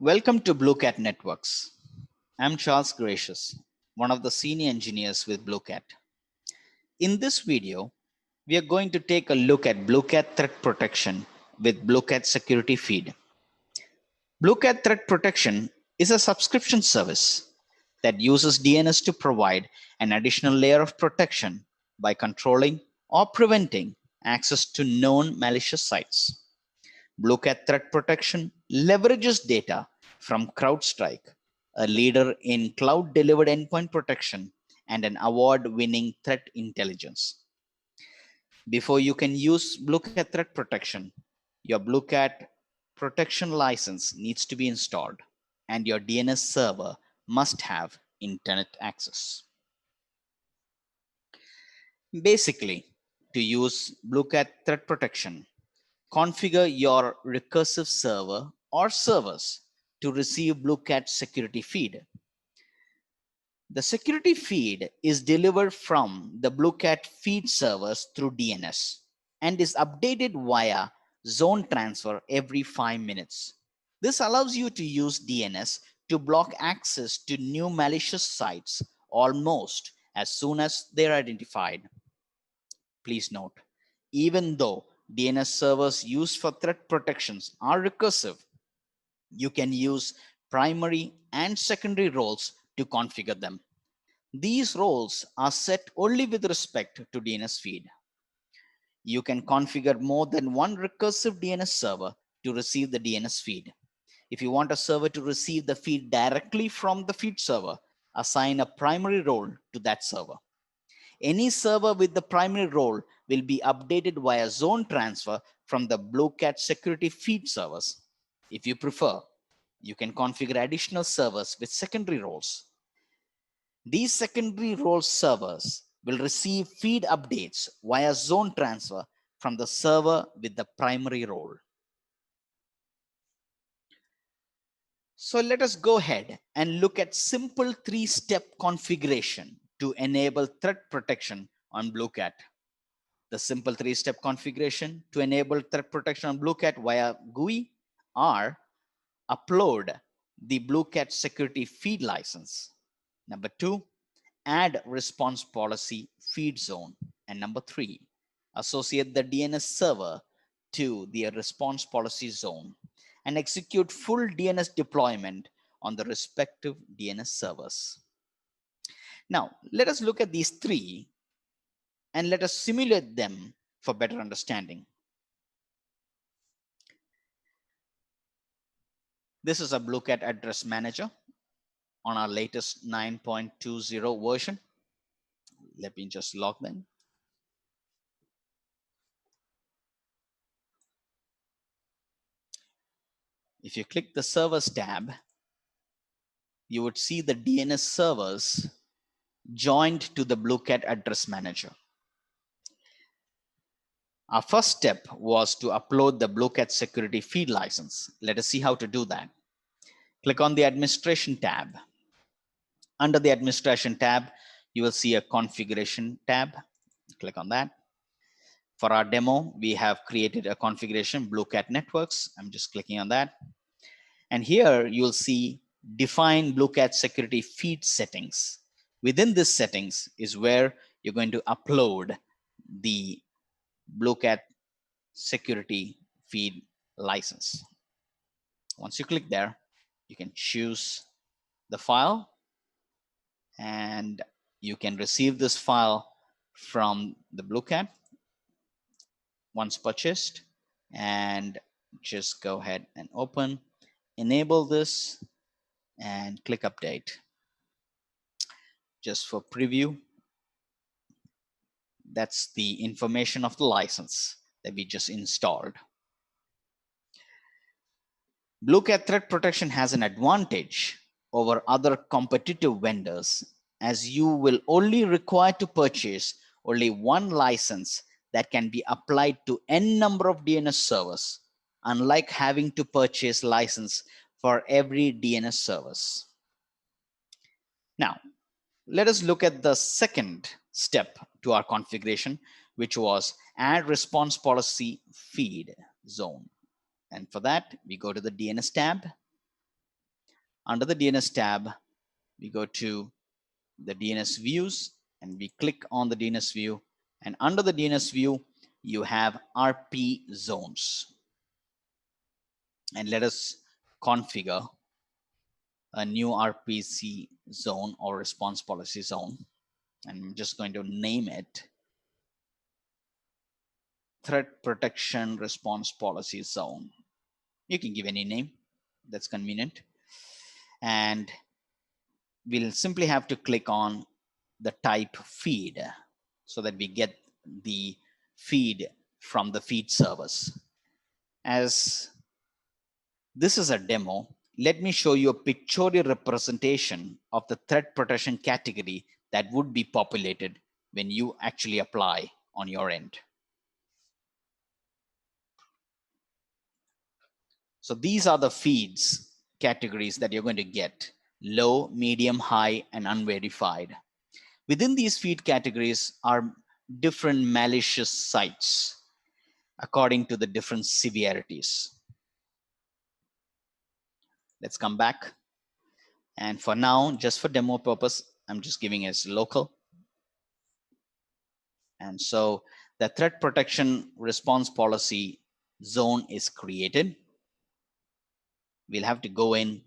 Welcome to BlueCat Networks. I'm Charles Gracious, one of the senior engineers with BlueCat. In this video, we are going to take a look at BlueCat Threat Protection with BlueCat Security Feed. BlueCat Threat Protection is a subscription service that uses DNS to provide an additional layer of protection by controlling or preventing access to known malicious sites. BlueCat Threat Protection leverages data from CrowdStrike, a leader in cloud-delivered endpoint protection and an award-winning threat intelligence. Before you can use BlueCat Threat Protection, your BlueCat protection license needs to be installed, and your DNS server must have internet access. Basically, to use BlueCat Threat Protection, configure your recursive server or servers to receive BlueCat security feed. The security feed is delivered from the BlueCat feed servers through DNS and is updated via zone transfer every 5 minutes. This allows you to use DNS to block access to new malicious sites almost as soon as they're identified. Please note, even though DNS servers used for threat protections are recursive, you can use primary and secondary roles to configure them. These roles are set only with respect to DNS feed. You can configure more than one recursive DNS server to receive the DNS feed. If you want a server to receive the feed directly from the feed server, assign a primary role to that server. Any server with the primary role will be updated via zone transfer from the BlueCat security feed servers. If you prefer, you can configure additional servers with secondary roles. These secondary role servers will receive feed updates via zone transfer from the server with the primary role. So let us go ahead and look at simple three-step configuration to enable threat protection on BlueCat. The simple three-step configuration to enable threat protection on BlueCat via GUI are: upload the BlueCat security feed license. Number 2, add response policy feed zone. And number 3, associate the DNS server to the response policy zone and execute full DNS deployment on the respective DNS servers. Now, let us look at these three and let us simulate them for better understanding. This is a BlueCat address manager on our latest 9.20 version. Let me just log them. If you click the servers tab, you would see the DNS servers joined to the BlueCat address manager. Our first step was to upload the BlueCat security feed license. Let us see how to do that. Click on the administration tab. Under the administration tab, you will see a configuration tab. Click on that. For our demo, we have created a configuration, BlueCat Networks. I'm just clicking on that. And here you'll see define BlueCat security feed settings. Within this settings is where you're going to upload the BlueCat security feed license. Once you click there, you can choose the file and you can receive this file from the BlueCat once purchased, and just go ahead and open, enable this and click update. Just for preview, that's the information of the license that we just installed. BlueCat Threat Protection has an advantage over other competitive vendors, as you will only require to purchase only one license that can be applied to n number of DNS servers, unlike having to purchase license for every DNS service. Now, let us look at the second step to our configuration, which was add response policy feed zone. And for that, we go to the DNS tab. Under the DNS tab, we go to the DNS views and we click on the DNS view. And under the DNS view, you have RP zones. And let us configure a new RPC zone or response policy zone. And I'm just going to name it Threat Protection Response Policy Zone. You can give any name that's convenient. And we'll simply have to click on the type feed so that we get the feed from the feed servers. As this is a demo, let me show you a pictorial representation of the threat protection category that would be populated when you actually apply on your end. So these are the feeds categories that you're going to get: low, medium, high, and unverified. Within these feed categories are different malicious sites according to the different severities. Let's come back. And for now, just for demo purpose, I'm just giving as local. And so the threat protection response policy zone is created. We'll have to go in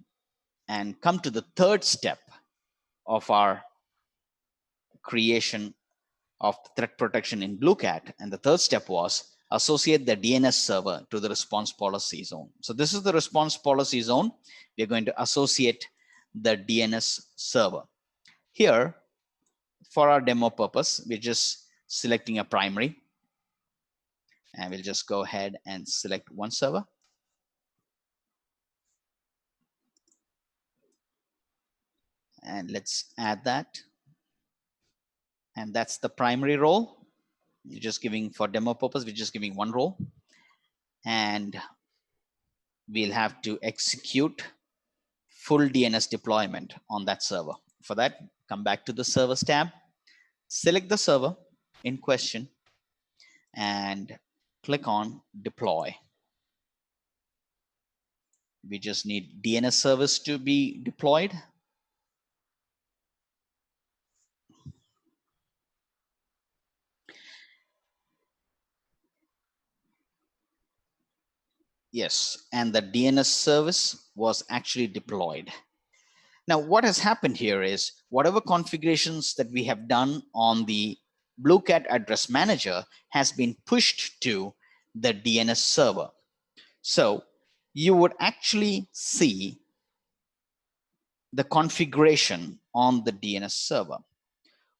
and come to the third step of our creation of threat protection in BlueCat. And the third step was associate the DNS server to the response policy zone. So this is the response policy zone. We're going to associate the DNS server. Here, for our demo purpose, we're just selecting a primary. And we'll just go ahead and select one server. And let's add that. And that's the primary role. You're just giving, for demo purpose, we're just giving one role. And we'll have to execute full DNS deployment on that server. For that, come back to the servers tab, select the server in question, and click on deploy. We just need DNS service to be deployed. Yes, and the DNS service was actually deployed. Now, what has happened here is whatever configurations that we have done on the BlueCat address manager has been pushed to the DNS server. So you would actually see the configuration on the DNS server.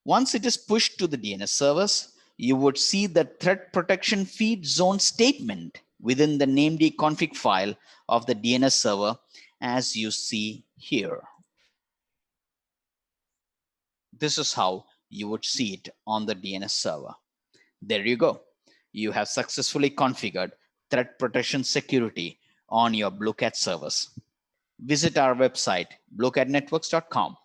Once it is pushed to the DNS servers, you would see the threat protection feed zone statement within the named config file of the DNS server, as you see here. This is how you would see it on the DNS server. There you go. You have successfully configured threat protection security on your BlueCat servers. Visit our website, bluecatnetworks.com.